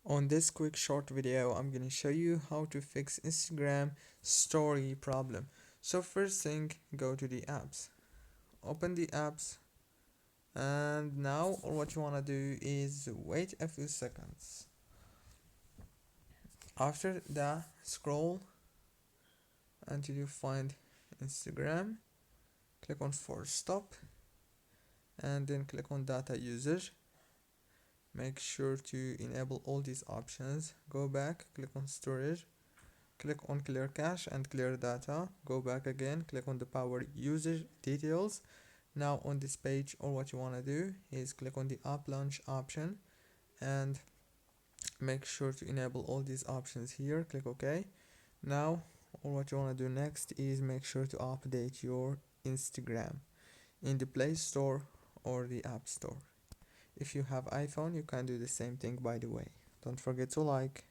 On this quick short video, I'm gonna show you how to fix Instagram story problem. So first thing, go to the apps, open the apps, and now all what you wanna do is wait a few seconds. After that, scroll until you find Instagram, click on force stop, and then click on data user. Make sure to enable all these options. Go back, click on storage, click on clear cache and clear data. Go back again, click on the power user details. Now on this page, all what you want to do is click on the app launch option and make sure to enable all these options here. Click OK. Now all what you want to do next is make sure to update your Instagram in the Play Store or the App Store. If you have iPhone, you can do the same thing, by the way. Don't forget to like.